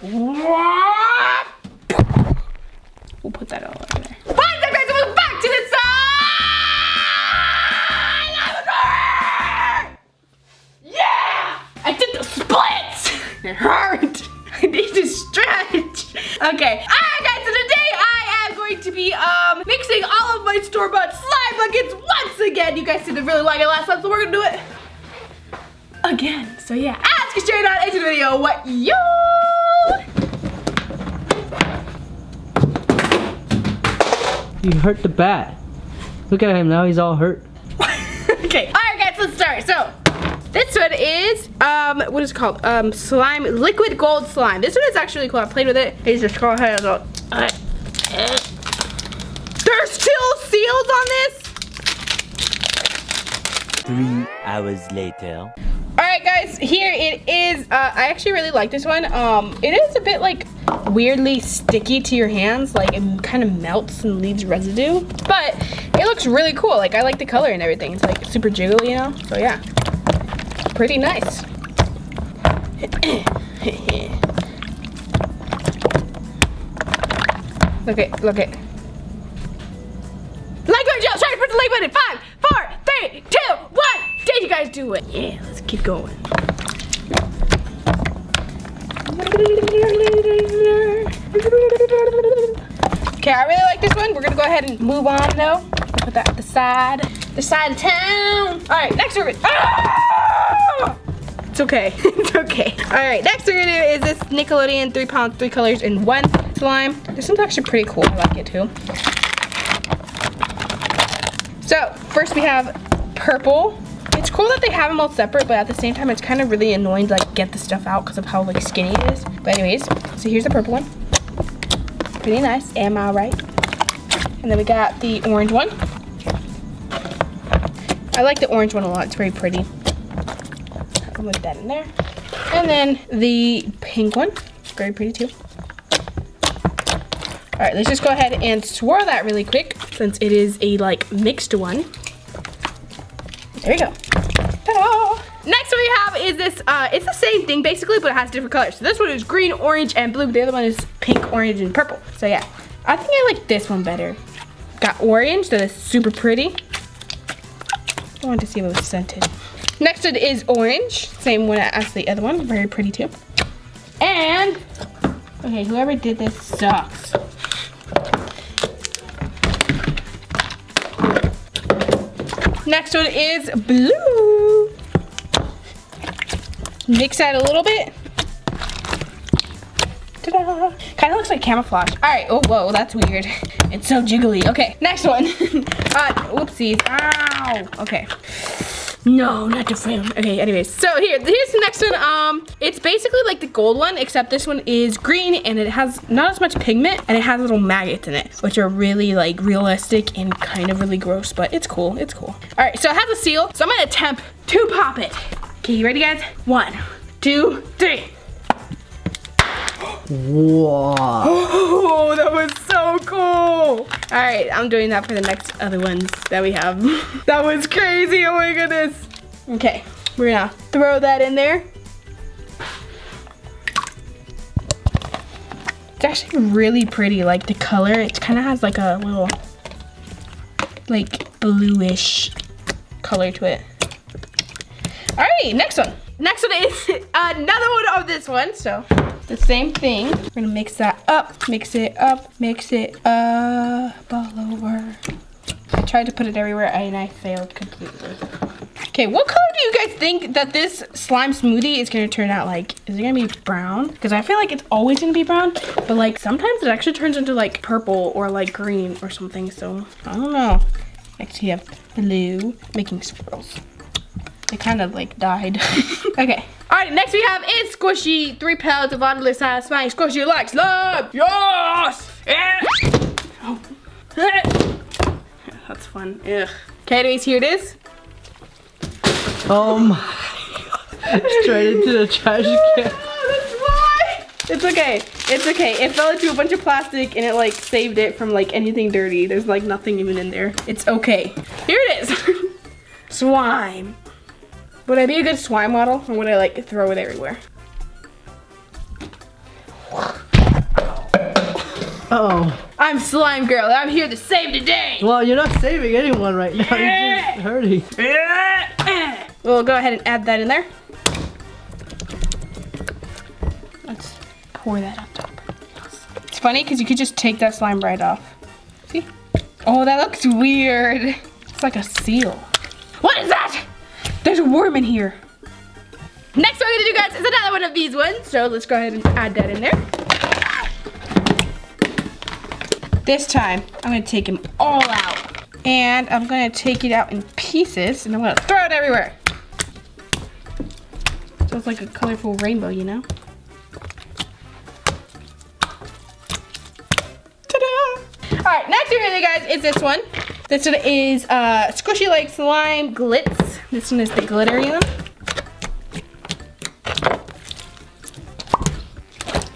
We'll put that all over there. What's up, guys? Welcome back to the Slimeatory! Yeah! I did the splits! It hurt! I need to stretch! Okay. Alright, guys, so today I am going to be mixing all of my store-bought slime buckets once again. You guys seem to really like it last time, so we're gonna do it again. So yeah, let's get straight on into the video. What you? You hurt the bat. Look at him now, he's all hurt. Okay, alright guys, let's start. So, this one is, what is it called? Slime, liquid gold slime. This one is actually cool. I played with it. Here's just go ahead. There's still seals on this? 3 hours later. Alright guys, here it is. I actually really like this one. It is a bit like weirdly sticky to your hands. Like it kind of melts and leaves residue. But it looks really cool. Like I like the color and everything. It's like super jiggly, you know? So yeah. Pretty nice. Look it. Like button, Joe, try to put the like button. 5, 4, 3, 2, 1. Did you guys do it? Yeah, let's keep going. Okay, I really like this one. We're gonna go ahead and move on though. Put that at the side of town. All right, next we're gonna, It's okay, it's okay. All right, next we're gonna do is this Nickelodeon 3 pounds, 3 colors in 1 slime. This one's actually pretty cool, I like it too. So, first we have purple. It's cool that they have them all separate, but at the same time, it's kind of really annoying to like get the stuff out because of how like skinny it is. But anyways, so here's the purple one. Pretty nice, am I right? And then we got the orange one. I like the orange one a lot, it's very pretty. I'll put that in there. And then the pink one, very pretty too. All right, let's just go ahead and swirl that really quick since it is a like mixed one. There we go. Ta-da! Next one we have is this, it's the same thing basically, but it has different colors. So this one is green, orange, and blue. The other one is pink, orange, and purple. So yeah, I think I like this one better. Got orange, that is super pretty. I wanted to see if it was scented. Next one is orange, same one as the other one, very pretty too. And, okay, whoever did this sucks. Next one is blue. Mix that a little bit. Ta-da! Kind of looks like camouflage. All right. Oh, whoa, that's weird. It's so jiggly. Okay, next one. Whoopsies. Ow. Okay. No, not the frame. Okay, anyways. So here's the next one. It's basically like the gold one, except this one is green and it has not as much pigment and it has little maggots in it, which are really like realistic and kind of really gross, but it's cool. It's cool. All right, so it has a seal, so I'm gonna attempt to pop it. Okay, you ready, guys? 1, 2, 3. Whoa. Oh, that was so cool. All right, I'm doing that for the next other ones that we have. That was crazy, oh my goodness. Okay, we're gonna throw that in there. It's actually really pretty, like the color, it kind of has like a little, like bluish color to it. All right, next one. Next one is another one of this one, so the same thing. We're gonna mix that up, mix it up, mix it up all over. I tried to put it everywhere and I failed completely. Okay, what color do you guys think that this slime smoothie is gonna turn out like? Is it gonna be brown? Because I feel like it's always gonna be brown, but like sometimes it actually turns into like purple or like green or something, so I don't know. Next we have blue, making swirls. It kind of like died. Okay. All right, next we have is squishy 3 pounds of oddly satisfying squishy like slime. Yes! Yeah. Oh. That's fun. Ugh. Okay, anyways, here it is. Oh my God. Straight into the trash can. That's why. It's okay. It's okay. It fell into a bunch of plastic and it like saved it from like anything dirty. There's like nothing even in there. It's okay. Here it is. Slime. Would I be a good slime model or would I like throw it everywhere? Oh. I'm Slime Girl. I'm here to save the day. Well, you're not saving anyone right now. You're just hurting. We'll go ahead and add that in there. Let's pour that on top. It's funny because you could just take that slime right off. See? Oh, that looks weird. It's like a seal. What is that? There's a worm in here. Next what we're gonna do, guys, is another one of these ones. So let's go ahead and add that in there. This time, I'm gonna take him all out. And I'm gonna take it out in pieces and I'm gonna throw it everywhere. So it's like a colorful rainbow, you know? Ta-da! Alright, next we're gonna do, guys, is this one. This one is Squishy Like Slime Glitz. This one is the glittery one.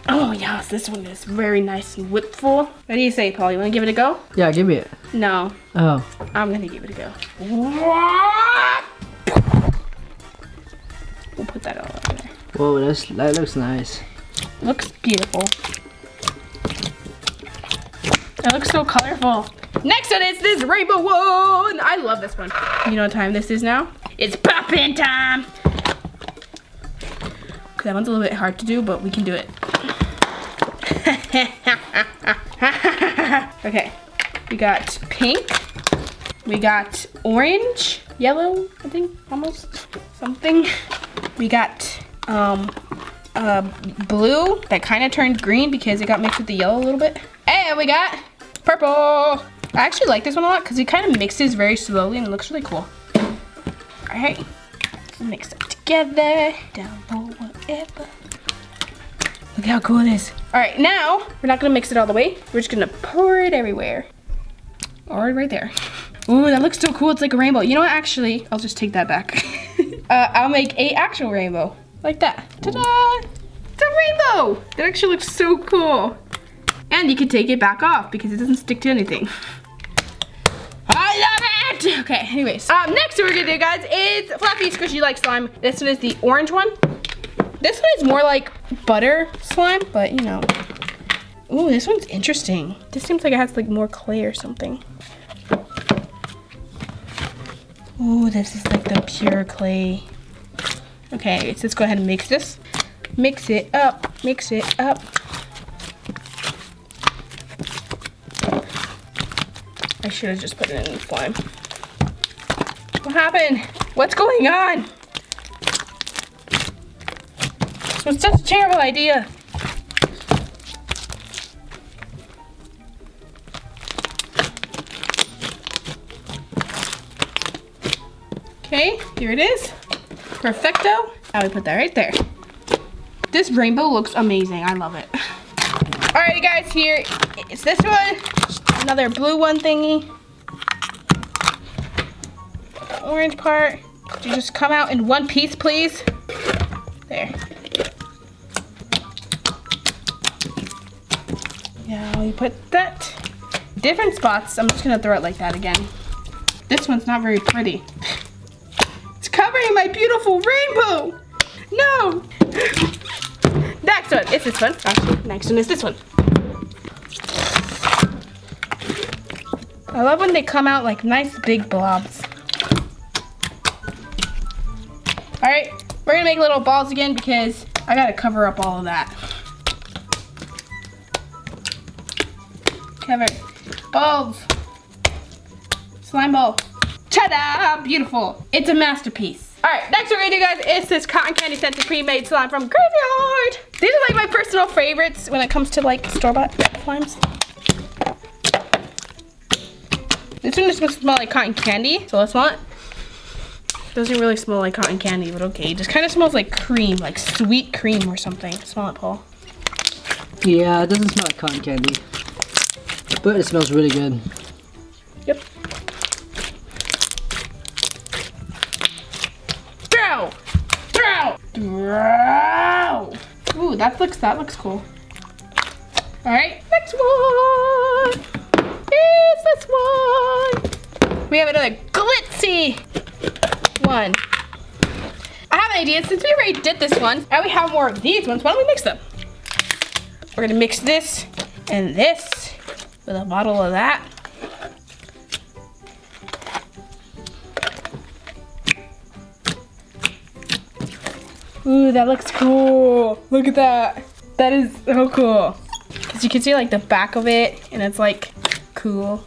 Oh yes, this one is very nice and whipful. What do you say, Paul? You wanna give it a go? Yeah, give me it. No. Oh. I'm gonna give it a go. We'll put that all over there. Whoa, that looks nice. Looks beautiful. It looks so colorful. Next one is this rainbow one. I love this one. You know what time this is now? It's poppin' time. That one's a little bit hard to do, but we can do it. Okay, we got pink, we got orange, yellow, I think, almost, something. We got blue that kind of turned green because it got mixed with the yellow a little bit. And we got purple. I actually like this one a lot because it kind of mixes very slowly and it looks really cool. All right, let's mix it together, down low, whatever. Look how cool it is. All right, now, we're not gonna mix it all the way. We're just gonna pour it everywhere. Or right there. Ooh, that looks so cool. It's like a rainbow. You know what, actually, I'll just take that back. I'll make an actual rainbow. Like that. Ta-da! It's a rainbow! That actually looks so cool. And you can take it back off because it doesn't stick to anything. I love it! Okay, anyways. Next what we're gonna do, guys, is Fluffy Squishy Like Slime. This one is the orange one. This one is more like butter slime, but you know. Ooh, this one's interesting. This seems like it has like more clay or something. Ooh, this is like the pure clay. Okay, so let's go ahead and mix this. Mix it up, mix it up. I should have just put it in the slime. What happened? What's going on? This was such a terrible idea. Okay, here it is. Perfecto. Now we put that right there. This rainbow looks amazing. I love it. Alrighty guys, here is this one. Another blue one thingy. The orange part. Could you just come out in one piece, please? There. Now you put that. Different spots. I'm just gonna throw it like that again. This one's not very pretty. It's covering my beautiful rainbow. No. Next one is this one. Actually, next one is this one. I love when they come out like nice big blobs. All right, we're gonna make little balls again because I gotta cover up all of that. Cover balls. Slime ball. Ta-da! Beautiful. It's a masterpiece. All right, next what we're gonna do, guys, is this cotton candy scented pre-made slime from Graveyard. These are like my personal favorites when it comes to like store-bought slimes. This one is supposed to smell like cotton candy, so let's smell it. Doesn't really smell like cotton candy, but okay. It just kind of smells like cream, like sweet cream or something. Smell it, Paul. Yeah, it doesn't smell like cotton candy, but it smells really good. Yep. Throw! Throw! Throw! Ooh, that looks cool. All right, next one. Is this one. We have another glitzy one. I have an idea. Since we already did this one, and we have more of these ones, why don't we mix them? We're gonna mix this And this with a bottle of that. Ooh, that looks cool. Look at that. That is so cool. Because you can see like the back of it and it's like cool.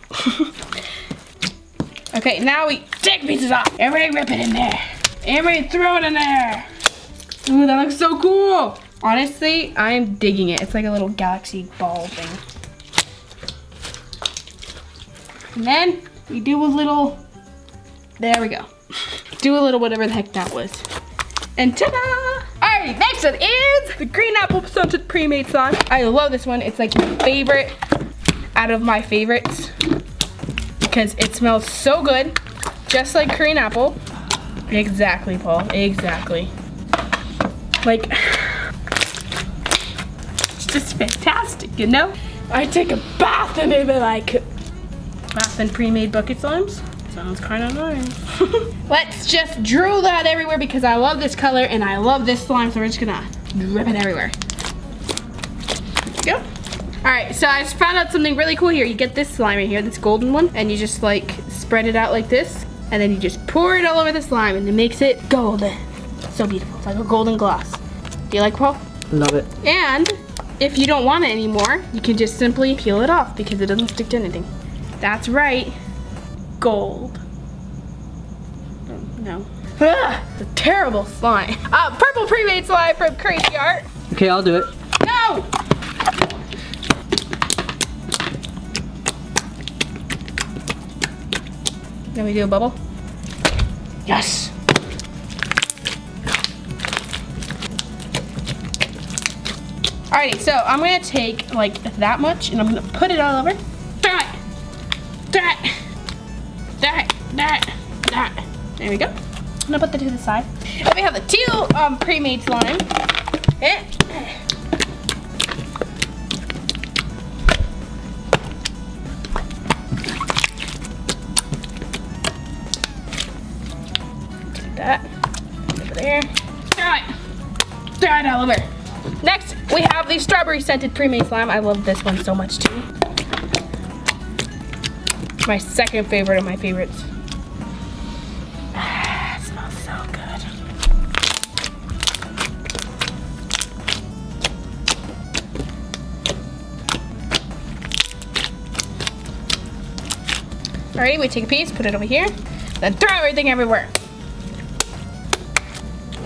Okay, now we take pieces off. Everybody rip it in there. Everybody throw it in there. Ooh, that looks so cool. Honestly, I'm digging it. It's like a little galaxy ball thing. And then we do a little, there we go. Do a little whatever the heck that was. And ta-da! Alright, next one is the green apple scented pre-made slime. I love this one. It's like my favorite out of my favorites because it smells so good, just like green apple. Exactly, Paul. Exactly. Like, it's just fantastic, you know? I take a bath and maybe like bath in pre-made bucket slimes. Sounds kind of nice. Let's just drool that everywhere because I love this color and I love this slime, so we're just gonna drip it everywhere. There we go. All right, so I just found out something really cool here. You get this slime right here, this golden one, and you just like spread it out like this, and then you just pour it all over the slime and it makes it golden. So beautiful, it's like a golden gloss. Do you like, Paul? Love it. And if you don't want it anymore, you can just simply peel it off because it doesn't stick to anything. That's right. Gold. No. Ugh, it's a terrible slime. Purple pre-made slime from Crazy Art. Okay, I'll do it. No! Then we do a bubble. Yes! Alrighty, so I'm gonna take like that much and I'm gonna put it all over. That. There we go. I'm gonna put that to the side. Then we have the teal pre-made slime. Take that over there. Throw it all over. Next, we have the strawberry scented pre-made slime. I love this one so much too. My second favorite of my favorites. It smells so good. Alrighty, we take a piece, put it over here, then throw everything everywhere.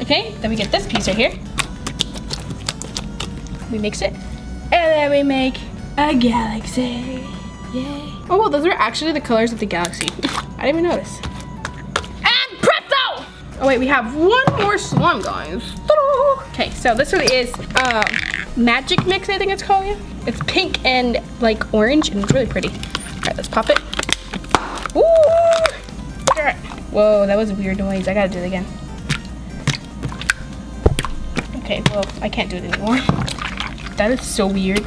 Okay, then we get this piece right here. We mix it, and then we make a galaxy. Yay. Oh, well, those are actually the colors of the galaxy. I didn't even notice. And presto! Oh, wait, we have one more slime, guys. Okay, so this one is Magic Mix, I think it's called. Yeah. It's pink and like orange, and it's really pretty. All right, let's pop it. Woo! Whoa, that was a weird noise. I gotta do it again. Okay, well, I can't do it anymore. That is so weird.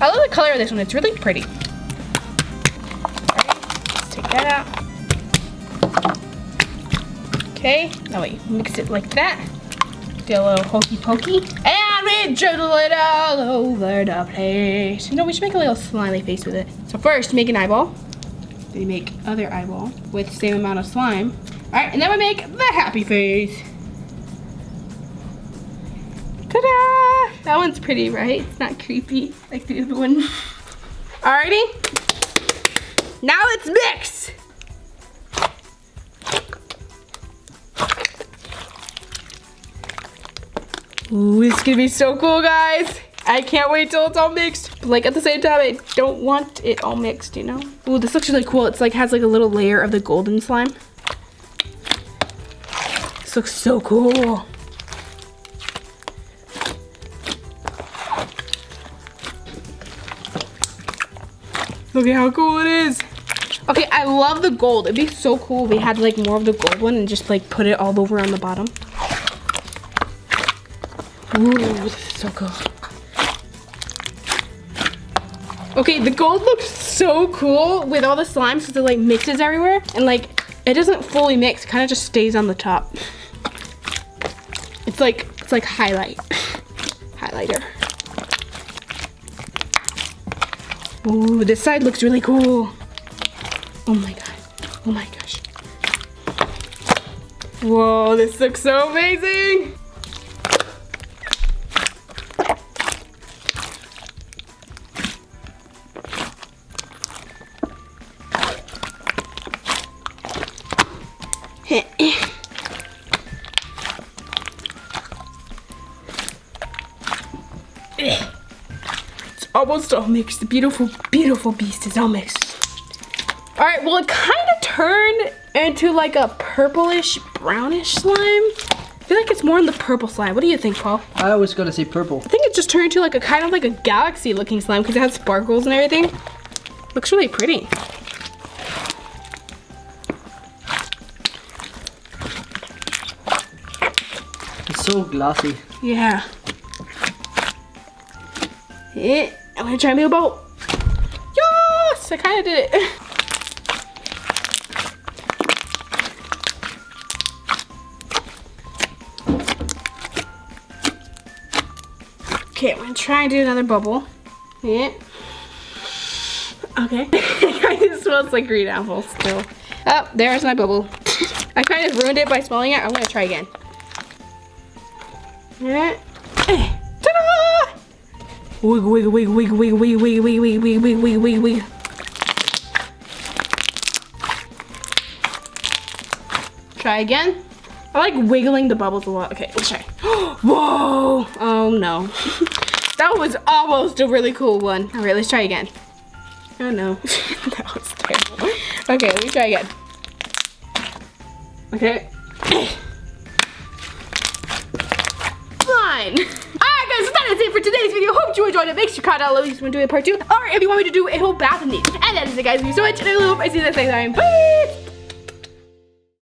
I love the color of this one. It's really pretty. Alright, let's take that out. Okay, now we mix it like that. Do a little hokey pokey. And we drizzle it all over the place. You know, we should make a little smiley face with it. So first, make an eyeball. Then you make other eyeball with the same amount of slime. Alright, and then we make the happy face. Ta-da! That one's pretty, right? It's not creepy like the other one. Alrighty. Now let's mix. Ooh, this is gonna be so cool, guys. I can't wait till it's all mixed. But like at the same time, I don't want it all mixed, you know? Ooh, this looks really cool. It's like has like a little layer of the golden slime. This looks so cool. Look at how cool it is. Okay, I love the gold. It'd be so cool if we had like more of the gold one and just like put it all over on the bottom. Ooh, this is so cool. Okay, the gold looks so cool with all the slime since it like mixes everywhere and like it doesn't fully mix, it kind of just stays on the top. It's like highlighter. Ooh, this side looks really cool. Oh my god. Oh my gosh. Whoa, this looks so amazing. It's almost all mixed. The beautiful, beautiful beast is all mixed. All right, well, it kind of turned into like a purplish, brownish slime. I feel like it's more in the purple slime. What do you think, Paul? I was gonna say purple. I think it just turned into like a kind of like a galaxy looking slime because it has sparkles and everything. Looks really pretty. It's so glossy. Yeah. I'm gonna try and make a bubble. Yes, I kind of did it. Okay, I'm gonna try and do another bubble. Yeah. Okay. It kind of smells like green apple still. Oh, there's my bubble. I kind of ruined it by smelling it. I'm gonna try again. Yeah. Ta-da! Wiggle, wiggle, wiggle, wiggle, wiggle, wiggle, wiggle, wiggle, wiggle, wiggle, wiggle, wiggle, wiggle. Try again. I like wiggling the bubbles a lot. Okay, let's try. Whoa! Oh no. That was almost a really cool one. All right, let's try again. Oh no. That was terrible. Okay, let me try again. Okay. Fine. Alright guys, so that is it for today's video. Hope you enjoyed it. Make sure you comment down below if you want to do a part 2. Or if you want me to do a whole bath of these. And that is it guys. Thank you so much. And I hope I see you next time. Peace!